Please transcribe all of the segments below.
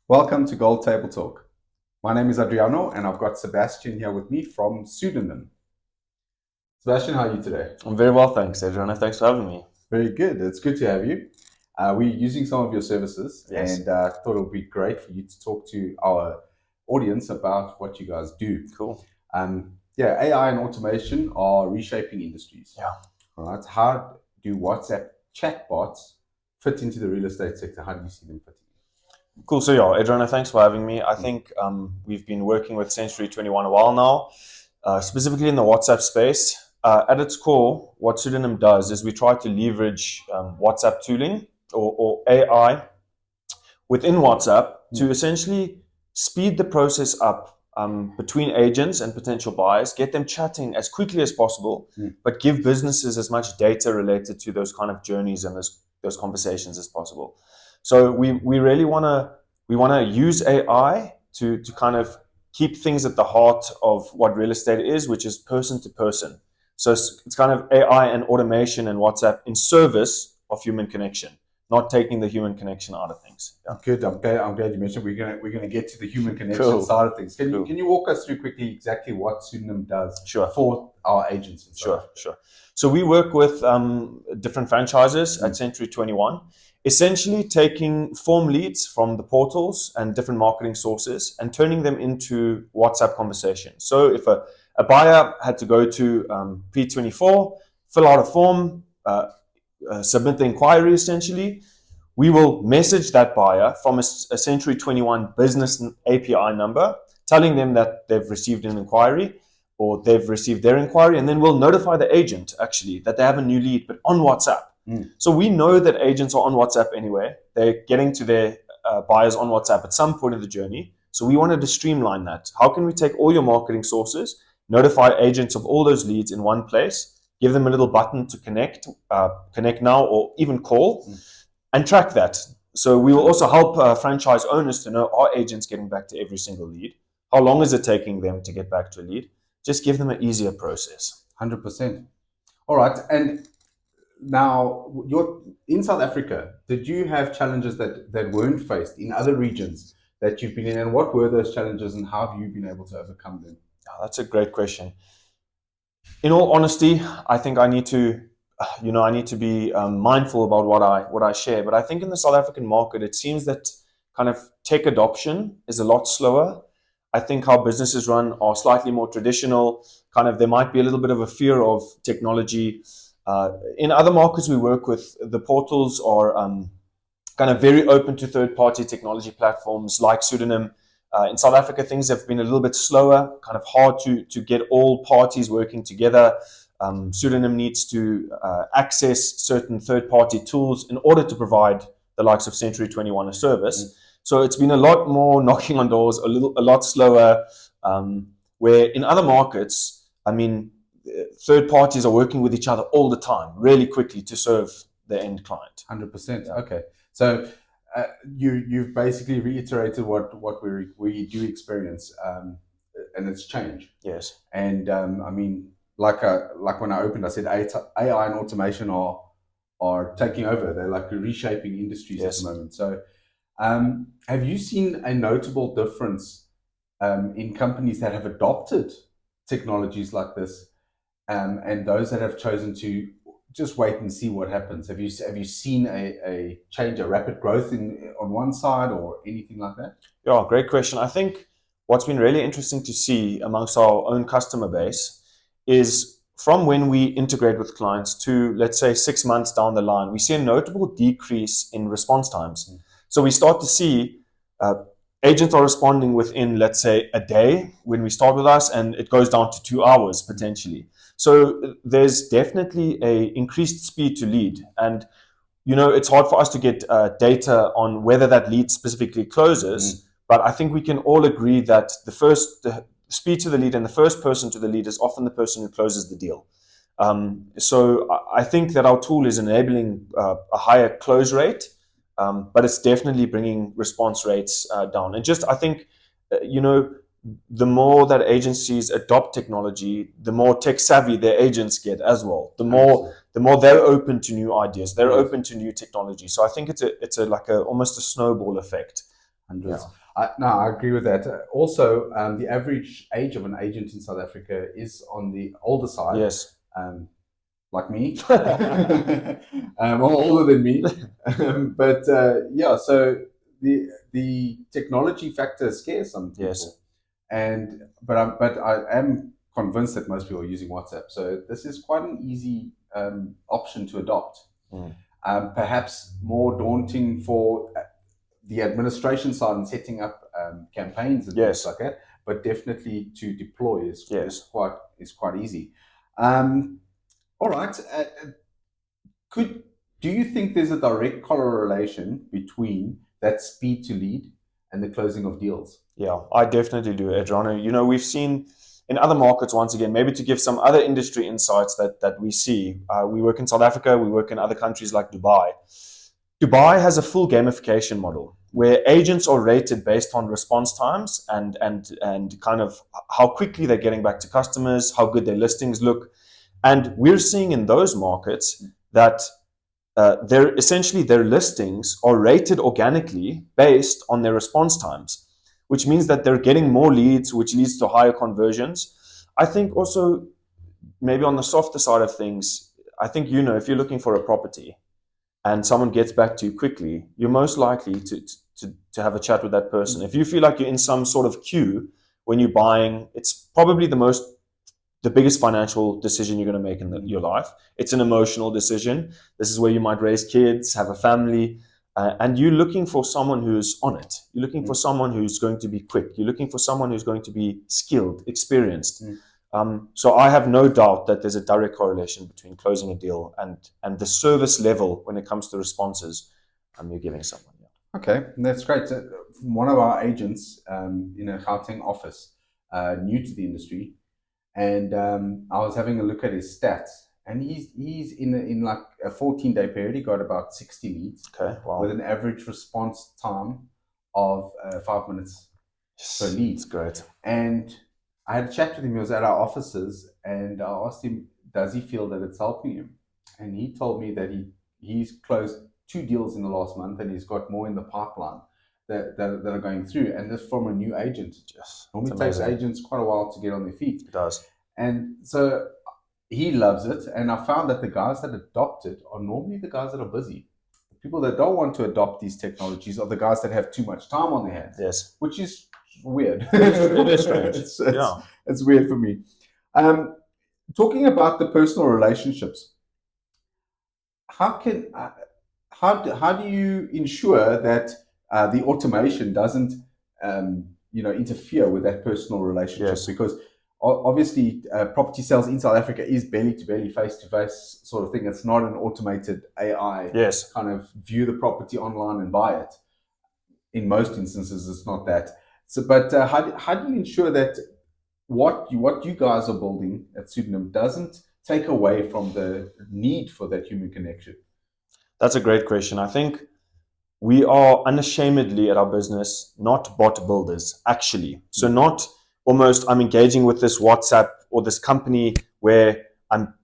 Welcome to Gold Table Talk. My name is Adriano and I've got Sebastian here with me from Sudonum. Sebastian, how are you today? I'm very well, thanks, Adriana. Thanks for having me. Very good. It's good to have you. We're using some of your services Yes. and thought it would be great for you to talk to our audience about what you guys do. Cool. AI and automation are reshaping industries. Yeah. All right. How do WhatsApp chatbots fit into the real estate sector? How do you see them fitting? Cool. So, yeah, Adriana, thanks for having me. I think we've been working with Century 21 a while now, specifically in the WhatsApp space. At its core, what Sudonum does is we try to leverage WhatsApp tooling or AI within WhatsApp to essentially speed the process up between agents and potential buyers, get them chatting as quickly as possible, but give businesses as much data related to those kind of journeys and those conversations as possible. So we really want to use AI to kind of keep things at the heart of what real estate is, which is person to person. So it's kind of AI and automation and WhatsApp in service of human connection, not taking the human connection out of things. Yeah. Good. I'm glad you mentioned we're gonna get to the human connection side of things. Can you walk us through quickly exactly what Sudonum does for our agents? Sure. So we work with different franchises at Century 21, essentially taking form leads from the portals and different marketing sources and turning them into WhatsApp conversations. So if a buyer had to go to P24, fill out a form, submit the inquiry essentially, we will message that buyer from a Century 21 business API number, telling them that they've received an inquiry or they've received their inquiry, and then we'll notify the agent actually that they have a new lead, but on WhatsApp. So we know that agents are on WhatsApp anyway. They're getting to their buyers on WhatsApp at some point of the journey. So we wanted to streamline that. How can we take all your marketing sources, notify agents of all those leads in one place, give them a little button to connect now, or even call, and track that. So we will also help franchise owners to know, are agents getting back to every single lead? How long is it taking them to get back to a lead? Just give them an easier process. 100%. All right. And now, in South Africa, did you have challenges that weren't faced in other regions that you've been in? And what were those challenges and how have you been able to overcome them? Oh, that's a great question. In all honesty, I think I need to be mindful about what I share. But I think in the South African market, it seems that kind of tech adoption is a lot slower. I think how businesses run are slightly more traditional. Kind of there might be a little bit of a fear of technology. In other markets we work with, the portals are kind of very open to third-party technology platforms like Sudonum. In South Africa, things have been a little bit slower, kind of hard to get all parties working together. Sudonum needs to access certain third-party tools in order to provide the likes of Century 21 a service. So it's been a lot more knocking on doors, a lot slower. Where in other markets, I mean, third parties are working with each other all the time, really quickly to serve the end client. 100%. Okay. So you've basically reiterated what we do experience, and it's change. Yes. And I mean, like when I opened, I said AI and automation are taking over. They're like reshaping industries at the moment. So have you seen a notable difference in companies that have adopted technologies like this, and those that have chosen to just wait and see what happens? Have you seen a change, a rapid growth on one side or anything like that? Yeah, great question. I think what's been really interesting to see amongst our own customer base is from when we integrate with clients to, let's say, 6 months down the line, we see a notable decrease in response times. So we start to see agents are responding within, let's say, a day when we start with us, and it goes down to 2 hours potentially. So there's definitely a increased speed to lead. And, it's hard for us to get data on whether that lead specifically closes, but I think we can all agree that the speed to the lead and the first person to the lead is often the person who closes the deal. So I think that our tool is enabling a higher close rate, but it's definitely bringing response rates down. And just, I think, the more that agencies adopt technology, the more tech savvy their agents get as well. The more they're open to new ideas, they're open to new technology. So I think it's almost a snowball effect. Yeah. No, I agree with that. Also, the average age of an agent in South Africa is on the older side. Yes. Like me, older than me. But yeah, so the technology factor scares some people. Yes. But I am convinced that most people are using WhatsApp. So this is quite an easy option to adopt. Mm. Perhaps more daunting for the administration side and setting up campaigns and Yes. things like that. But definitely to deploy is quite easy. All right. Do you think there's a direct correlation between that speed to lead and the closing of deals? Yeah, I definitely do, Adriano. You know, we've seen in other markets, once again, maybe to give some other industry insights that we see. We work in South Africa, we work in other countries like Dubai. Dubai has a full gamification model where agents are rated based on response times and kind of how quickly they're getting back to customers, how good their listings look. And we're seeing in those markets that their listings are rated organically based on their response times, which means that they're getting more leads, which leads to higher conversions. I think also maybe on the softer side of things, I think, you know, if you're looking for a property and someone gets back to you quickly, you're most likely to have a chat with that person. If you feel like you're in some sort of queue when you're buying, it's probably the biggest financial decision you're going to make in your life. It's an emotional decision. This is where you might raise kids, have a family, and you're looking for someone who's on it. You're looking for someone who's going to be quick. You're looking for someone who's going to be skilled, experienced. So I have no doubt that there's a direct correlation between closing a deal and the service level when it comes to responses you're giving someone. Yeah. Okay, that's great. So one of our agents in a Gauteng office, new to the industry, and I was having a look at his stats, and he's in like a 14-day period, he got about 60 leads. Okay, wow. With an average response time of 5 minutes per lead. That's great. And I had a chat with him. He was at our offices, and I asked him, does he feel that it's helping him? And he told me that he's closed 2 deals in the last month, and he's got more in the pipeline that are going through. And this from a new agent. Yes, normally takes agents quite a while to get on their feet. It does. And so he loves it. And I found that the guys that adopt it are normally the guys that are busy. The people that don't want to adopt these technologies are the guys that have too much time on their hands. Yes. Which is weird. It is strange. It's weird for me. Talking about the personal relationships, how do you ensure that the automation doesn't interfere with that personal relationship? Yes. Because obviously property sales in South Africa is belly to belly, face to face sort of thing. It's not an automated AI kind of view the property online and buy it. In most instances, it's not that. So, but how do you ensure that what you guys are building at Sudonum doesn't take away from the need for that human connection? That's a great question. I think we are unashamedly at our business not bot builders, actually. So not almost I'm engaging with this WhatsApp or this company where I'm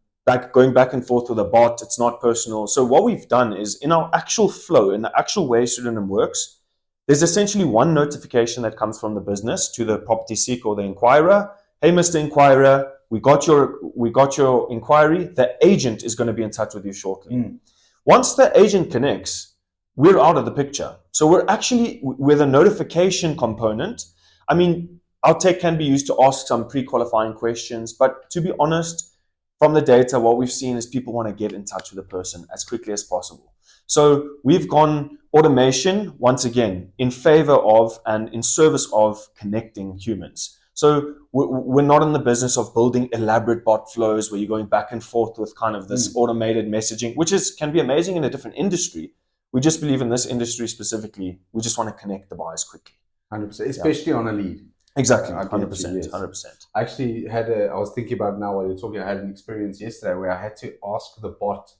going back and forth with a bot. It's not personal. So what we've done is in our actual flow, in the actual way Sudonum works, there's essentially one notification that comes from the business to the property seeker or the inquirer. Hey, Mr. Inquirer, we got your inquiry. The agent is going to be in touch with you shortly. Once the agent connects, we're out of the picture. So we're actually with a notification component. I mean, our tech can be used to ask some pre-qualifying questions, but to be honest, from the data, what we've seen is people want to get in touch with the person as quickly as possible. So we've gone automation, once again, in favor of and in service of connecting humans. So we're not in the business of building elaborate bot flows where you're going back and forth with kind of this automated messaging, which can be amazing in a different industry. We just believe in this industry specifically, we just want to connect the buyers quickly. 100%, especially on a lead. Exactly, 100%. Yes. 100%. I actually I was thinking about it now while you're talking, I had an experience yesterday where I had to ask the bot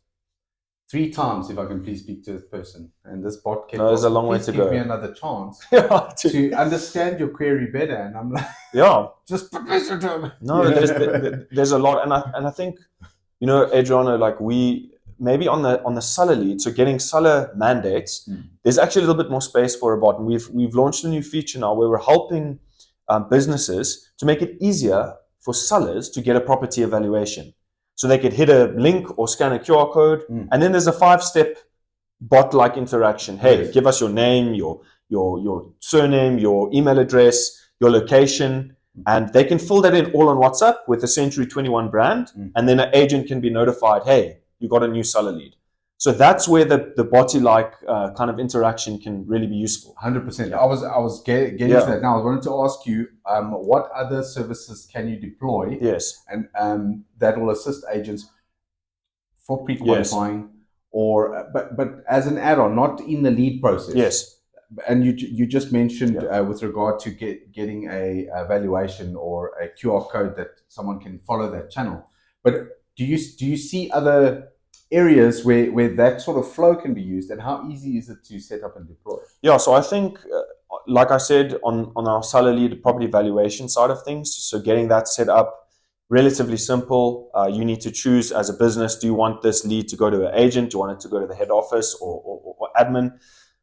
3 times if I can please speak to this person. And this bot kept there's a long way to go. Give me another chance to understand your query better. And I'm like, just put this into it. No, there's a lot. And I think, Adriano, like maybe on the seller lead, so getting seller mandates, there's actually a little bit more space for a bot. And we've launched a new feature now where we're helping businesses to make it easier for sellers to get a property evaluation. So they could hit a link or scan a QR code, and then there's a 5-step bot-like interaction. Hey, give us your name, your surname, your email address, your location, and they can fill that in all on WhatsApp with the Century 21 brand, and then an agent can be notified, hey, you got a new seller lead. So that's where the bot-like kind of interaction can really be useful. 100%. I was getting to that now. I wanted to ask you, what other services can you deploy? Yes. And that will assist agents for pre-qualifying, or but as an add-on, not in the lead process. Yes. And you just mentioned with regard to getting a valuation or a QR code that someone can follow that channel. But do you see other areas where that sort of flow can be used, and how easy is it to set up and deploy? Yeah, so I think, like I said, on our seller lead property valuation side of things, so getting that set up, relatively simple. You need to choose as a business, do you want this lead to go to an agent? Do you want it to go to the head office or admin?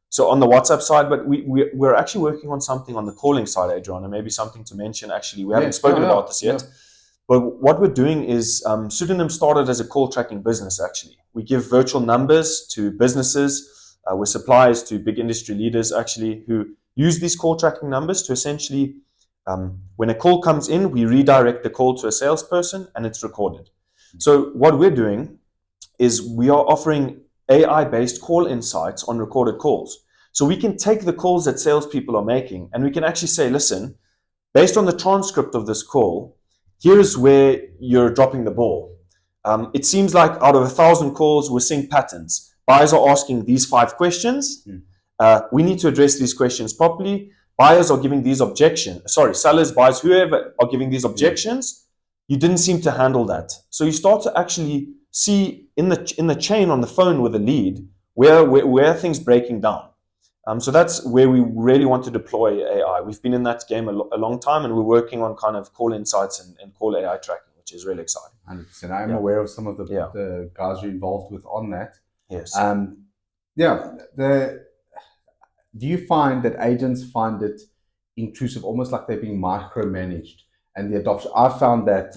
So on the WhatsApp side, but we're actually working on something on the calling side, Adrian, and maybe something to mention. Actually, we haven't spoken about this yet. But what we're doing is, Sudonum started as a call tracking business, actually. We give virtual numbers to businesses, we're suppliers to big industry leaders, actually, who use these call tracking numbers to essentially, when a call comes in, we redirect the call to a salesperson and it's recorded. So what we're doing is we are offering AI-based call insights on recorded calls. So we can take the calls that salespeople are making and we can actually say, listen, based on the transcript of this call, here's where you're dropping the ball. It seems like out of 1,000 calls, we're seeing patterns. Buyers are asking these 5 questions. We need to address these questions properly. Buyers are giving these objections. Sorry, sellers, buyers, whoever are giving these objections. You didn't seem to handle that. So you start to actually see in the chain on the phone with a lead where things breaking down. So that's where we really want to deploy AI. We've been in that game a long time, and we're working on kind of call insights and call AI tracking, which is really exciting. 100%. I am aware of some of the guys you're involved with on that. Yes. Do you find that agents find it intrusive, almost like they're being micromanaged? And the adoption, I found that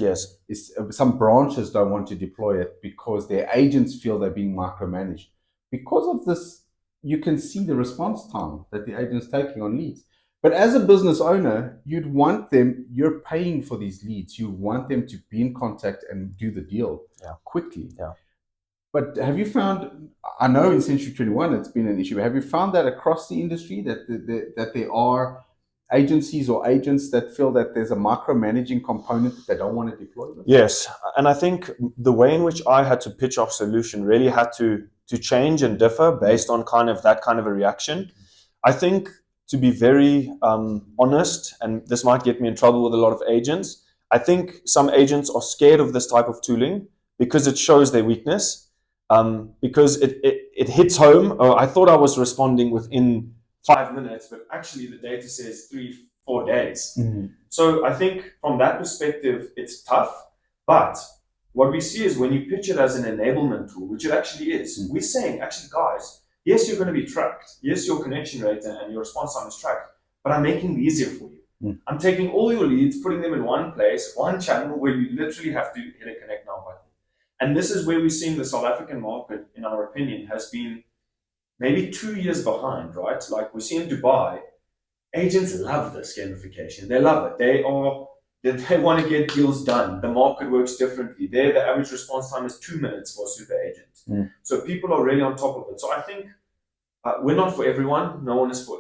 some branches don't want to deploy it because their agents feel they're being micromanaged. Because of this, you can see the response time that the agent's taking on leads. But as a business owner, you'd want them, you're paying for these leads. You want them to be in contact and do the deal quickly. Yeah. But have you found, I know in Century 21 it's been an issue, have you found that across the industry that there are agencies or agents that feel that there's a micromanaging component that they don't want to deploy with? Yes, and I think the way in which I had to pitch our solution really had to change and differ based on that kind of a reaction. I think, to be very honest, and this might get me in trouble with a lot of agents, I think some agents are scared of this type of tooling because it shows their weakness, because it hits home. Oh, I thought I was responding within 5 minutes, but actually the data says 3-4 days. So I think from that perspective, it's tough. But what we see is when you pitch it as an enablement tool, which it actually is, we're saying, actually, guys, yes, you're going to be tracked. Yes, your connection rate and your response time is tracked, but I'm making it easier for you. I'm taking all your leads, putting them in one place, one channel where you literally have to hit a connect now button. And this is where we're seeing the South African market, in our opinion, has been maybe 2 years behind, right? Like we see in Dubai, agents love this gamification. They love it. They want to get deals done. The market works differently. There, the average response time is 2 minutes for a super agent. So people are really on top of it. So I think we're not for everyone. No one is for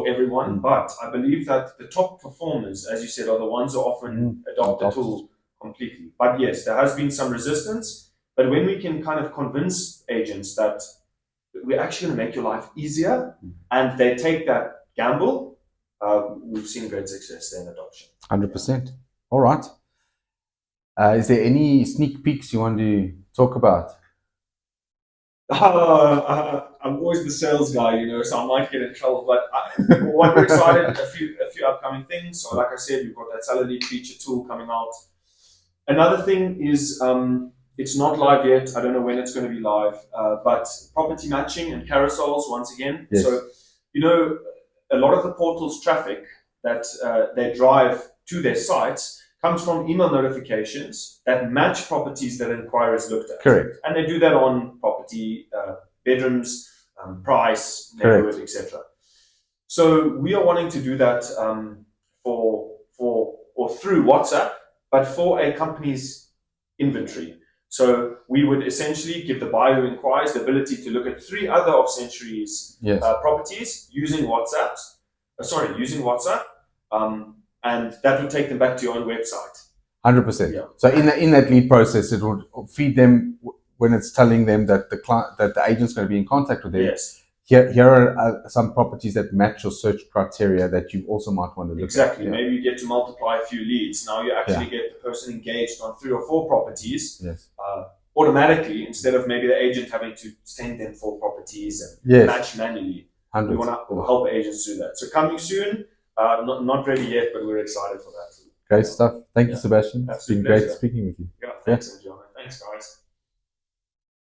everyone. But I believe that the top performers, as you said, are the ones who often adopt the tool completely. But yes, there has been some resistance. But when we can kind of convince agents that we're actually going to make your life easier, and they take that gamble, we've seen great success there in adoption. 100%. All right. Is there any sneak peeks you want to talk about? I'm always the sales guy, so I might get in trouble. But what we're excited, a few upcoming things. So like I said, we've got that seller lead feature tool coming out. Another thing is It's not live yet. I don't know when it's going to be live. But property matching and carousels, once again. Yes. So, a lot of the portal's traffic that they drive to their sites comes from email notifications that match properties that inquirers looked at. Correct. And they do that on property, bedrooms, price, neighborhood, etc. So we are wanting to do that through WhatsApp, but for a company's inventory. So we would essentially give the buyer who inquires the ability to look at 3 other of Century's properties using WhatsApp, and that would take them back to your own website. 100%. Yeah. So in that lead process, it would feed them when it's telling them that the agent's going to be in contact with them. Yes. Here are some properties that match your search criteria that you also might want to look at. Exactly. Yeah. Maybe you get to multiply a few leads. Now you actually get the person engaged on 3 or 4 properties automatically, instead of maybe the agent having to send them 4 properties and match manually. 100%. We want to help agents do that. So coming soon, not ready yet, but we're excited for that. Great stuff. Thank you, Sebastian. It's been great speaking with you. Yeah, thanks, John. Thanks, guys.